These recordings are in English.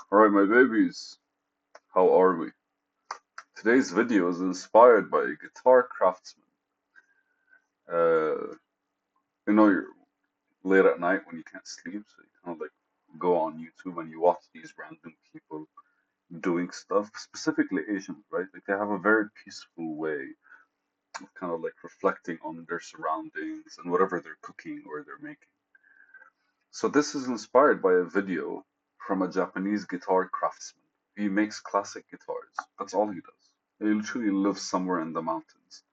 Alright, my babies, how are we? Today's video is inspired by Guitar Craftsman. Uh, you're late at night when you can't sleep, so you kind of like go on YouTube and you watch these random people doing stuff, specifically Asians, right? Like they have a very peaceful way of kind of like reflecting on their surroundings and whatever they're cooking or they're making. So this is inspired by a video from a Japanese guitar craftsman. He makes classic guitars. That's all he does. He literally lives somewhere in the mountains.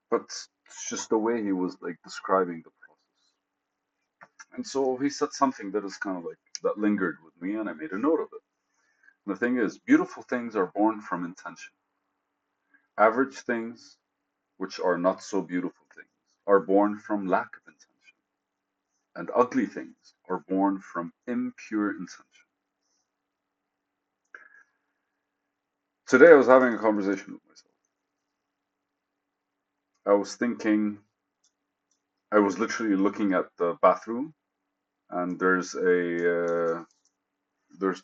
But it's just the way he was like describing the process. And so he said something that is kind of like that lingered with me and I made a note of it. And the thing is, beautiful things are born from intention. Average things, which are not so beautiful things, are born from lack of intention. And ugly things are born from impure intention. Today I was having a conversation with myself. I was thinking, I was literally looking at the bathroom and there's the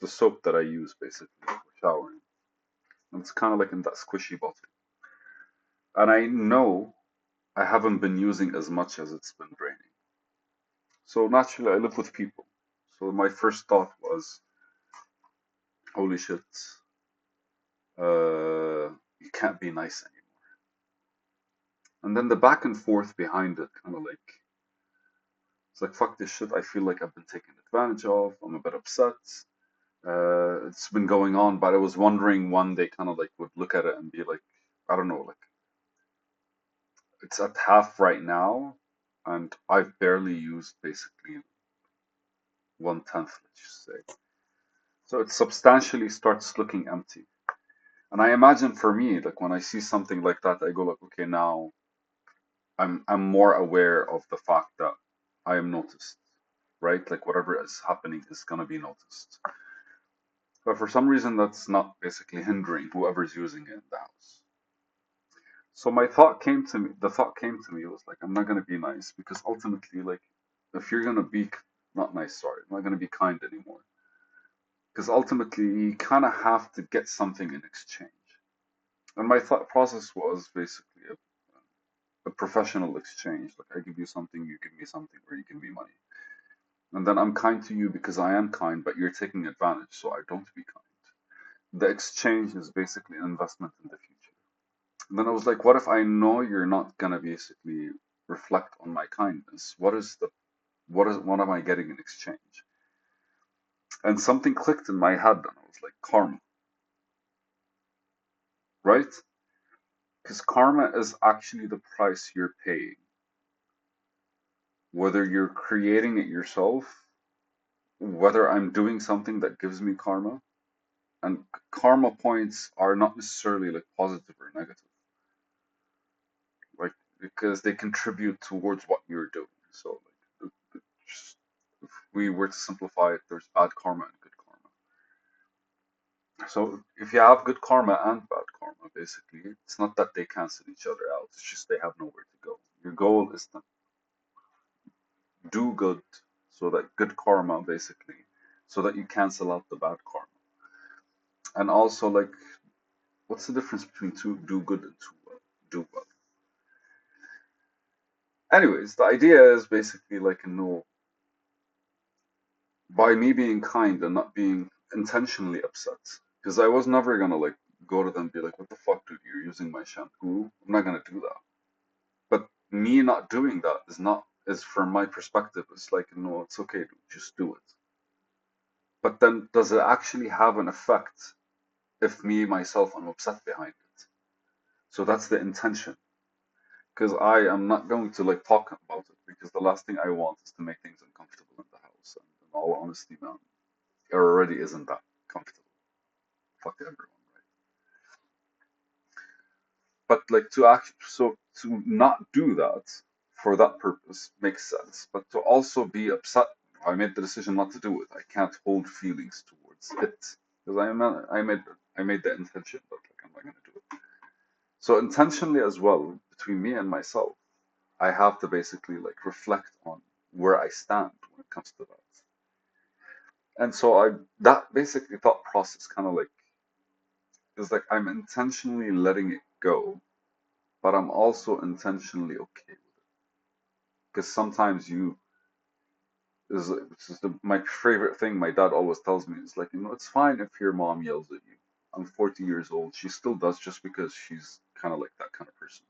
soap that I use basically for showering. And it's kind of like in that squishy bottle. And I know I haven't been using as much as it's been draining. So naturally, I live with people. So my first thought was, holy shit, you can't be nice anymore. And then the back and forth behind it, kind of like, it's like, fuck this shit. I feel like I've been taken advantage of. I'm a bit upset. It's been going on, but I was wondering when they kind of like would look at it and be like, I don't know, like it's at half right now, and I've barely used basically 1/10, let's just say. So it substantially starts looking empty. And I imagine for me, like when I see something like that, I go like, okay, now I'm more aware of the fact that I am noticed, right? Like whatever is happening is gonna be noticed. But for some reason, that's not basically hindering whoever's using it in the house. So the thought came to me, it was like, I'm not gonna be nice because ultimately, like, if you're gonna be not nice, sorry, I'm not gonna be kind anymore. Because ultimately, you kind of have to get something in exchange. And my thought process was basically a professional exchange. Like, I give you something, you give me something, or you give me money. And then I'm kind to you because I am kind, but you're taking advantage, so I don't be kind. The exchange is basically an investment in the future. And then I was like, what if I know you're not gonna basically reflect on my kindness? What am I getting in exchange? And something clicked in my head, and I was like, karma, right? Because karma is actually the price you're paying, whether you're creating it yourself, whether I'm doing something that gives me karma. And karma points are not necessarily like positive or negative, like because they contribute towards what you're doing. So, like, if we were to simplify it, there's bad karma and good karma. So, if you have good karma and bad karma, basically, it's not that they cancel each other out, it's just they have nowhere to go. Your goal is to do good so that good karma, basically, so that you cancel out the bad karma. And also, like, what's the difference between do good and do well? Anyways, the idea is basically like, by me being kind and not being intentionally upset, because I was never gonna like go to them and be like, what the fuck, dude, you're using my shampoo. I'm not gonna do that. But me not doing that is from my perspective, it's like, no, it's okay, dude, just do it. But then does it actually have an effect if me myself I'm upset behind it? So that's the intention. Because I am not going to like talk about it because the last thing I want is to make things uncomfortable in the house. And in all honesty, man, it already isn't that comfortable. Fuck everyone, right? But like to not do that for that purpose makes sense. But to also be upset, I made the decision not to do it. I can't hold feelings towards it because I made the intention, but like I'm not gonna do it. So intentionally as well between me and myself, I have to basically like reflect on where I stand when it comes to that. And so that basically thought process kind of like is like I'm intentionally letting it go, but I'm also intentionally okay with it. Because sometimes this is my favorite thing my dad always tells me is like, it's fine if your mom yells at you. I'm 40 years old. She still does just because she's kind of like that kind of person.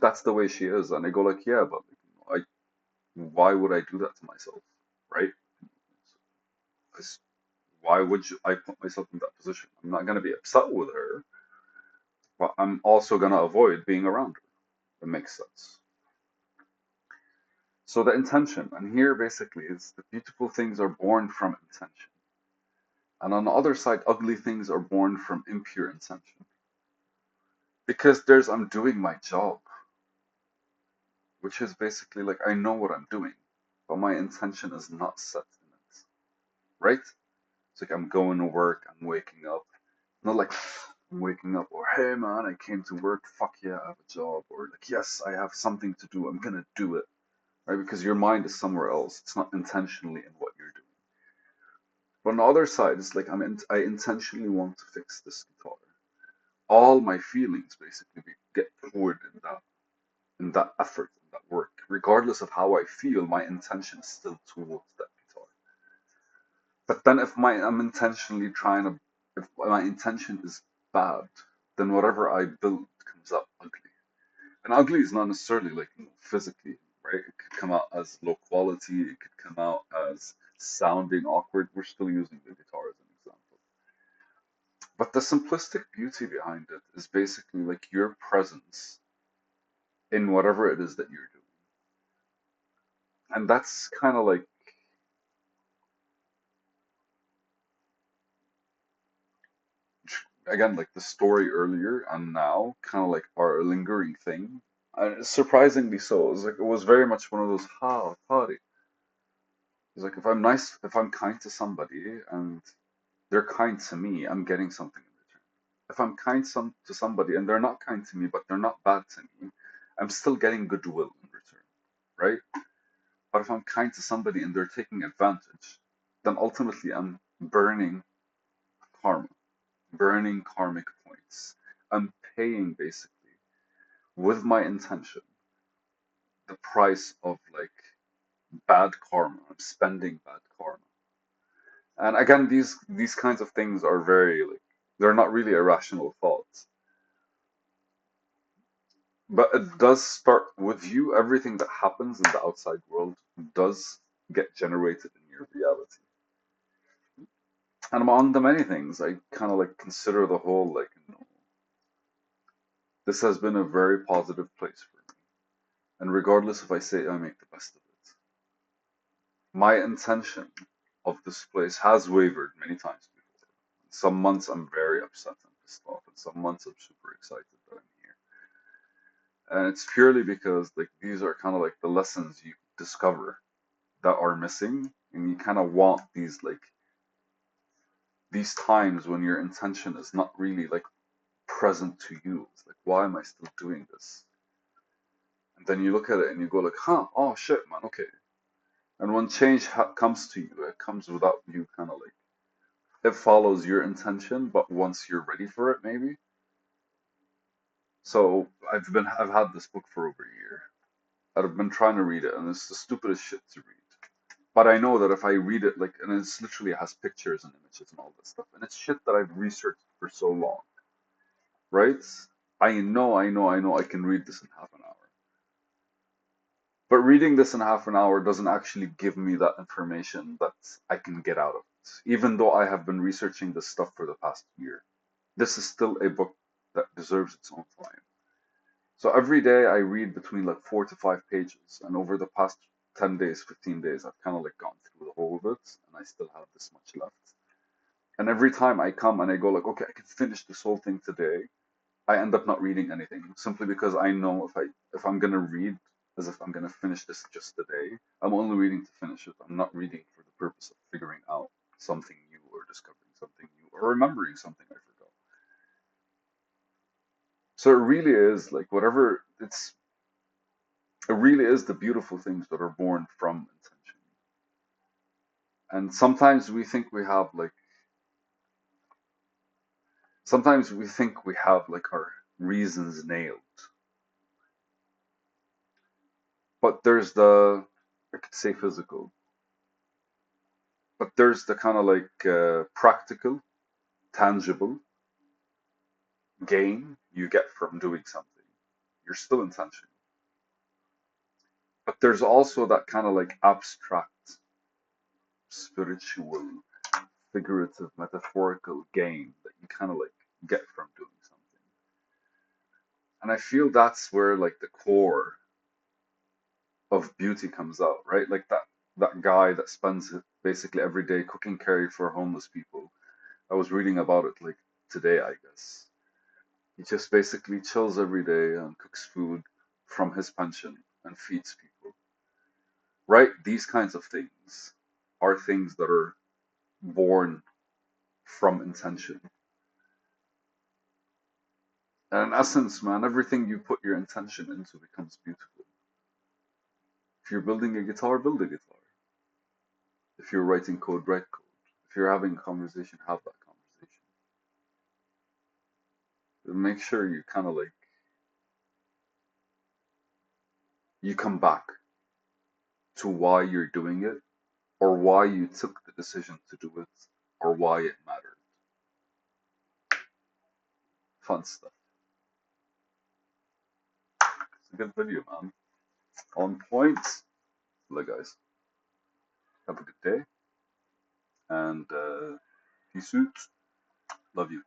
That's the way she is. And I go like, yeah, but why would I do that to myself? Right? 'Cause why would I put myself in that position? I'm not gonna be upset with her, but I'm also gonna avoid being around her. It makes sense. So the intention, and here basically is the beautiful things are born from intention. And on the other side, ugly things are born from impure intention. Because I'm doing my job, which is basically like I know what I'm doing, but my intention is not set in it. Right? It's like I'm going to work, I'm waking up. Not like I'm waking up or hey man, I came to work, fuck yeah, I have a job, or like yes, I have something to do, I'm gonna do it. Right? Because your mind is somewhere else. It's not intentionally in what you're doing. But on the other side, it's like I intentionally want to fix this guitar. All my feelings basically get poured in that effort, in that work. Regardless of how I feel, my intention is still towards that guitar. But then I'm intentionally if my intention is bad, then whatever I build comes out ugly. And ugly is not necessarily like physically, right? It could come out as low quality. It could come out as sounding awkward. We're still using the guitar as an example. But the simplistic beauty behind it is basically like your presence in whatever it is that you're doing. And that's kind of like, again, like the story earlier and now, kind of like are a lingering thing. And surprisingly so. It was very much one of those, how, party. It's like if I'm nice, if I'm kind to somebody and they're kind to me, I'm getting something in return. If I'm to somebody and they're not kind to me, but they're not bad to me, I'm still getting goodwill in return, right? But if I'm kind to somebody and they're taking advantage, then ultimately I'm burning karma, burning karmic points. I'm paying basically with my intention the price of like bad karma. I'm spending bad karma. And again, these kinds of things are very like they're not really irrational thoughts. But it does start with you. Everything that happens in the outside world does get generated in your reality. And among the many things, I kind of like consider the whole like, this has been a very positive place for me. And regardless if I say I make the best of it, my intention of this place has wavered many times before. Some months I'm very upset and pissed off, and some months I'm super excited that I'm here. And it's purely because like these are kind of like the lessons you discover that are missing, and you kind of want these times when your intention is not really like present to you. It's like, why am I still doing this? And then you look at it and you go like, huh, oh shit, man, okay. And when change comes to you, it comes without you kind of like, it follows your intention, but once you're ready for it, maybe. So I've had this book for over a year. I've been trying to read it, and it's the stupidest shit to read. But I know that if I read it, like, and it's literally has pictures and images and all this stuff, and it's shit that I've researched for so long, right? I know I can read this in half an hour. But reading this in half an hour doesn't actually give me that information that I can get out of it. Even though I have been researching this stuff for the past year, this is still a book that deserves its own time. So every day I read between like 4 to 5 pages, and over the past 10 days, 15 days, I've kind of like gone through the whole of it, and I still have this much left. And every time I come and I go like, okay, I can finish this whole thing today, I end up not reading anything simply because I know if I'm gonna read as if I'm gonna finish this just today, I'm only reading to finish it. I'm not reading for the purpose of figuring out something new or discovering something new or remembering something I forgot. So it really is like it really is the beautiful things that are born from intention. And sometimes we think we have like, sometimes we think we have like our reasons nailed. But there's the, I could say physical, but there's the kind of like practical, tangible gain you get from doing something. You're still intentional. But there's also that kind of like abstract, spiritual, figurative, metaphorical gain that you kind of like get from doing something. And I feel that's where like the core of beauty comes out, right? Like that guy that spends basically every day cooking curry for homeless people. I was reading about it like today, I guess. He just basically chills every day and cooks food from his pension and feeds people. Right? These kinds of things are things that are born from intention. And in essence, man, everything you put your intention into becomes beautiful. If you're building a guitar, build a guitar. If you're writing code, write code. If you're having a conversation, have that conversation. But make sure you kind of like, you come back to why you're doing it, or why you took the decision to do it, or why it mattered. Fun stuff. It's a good video, man. On point. Look, guys, have a good day, and peace out. Love you.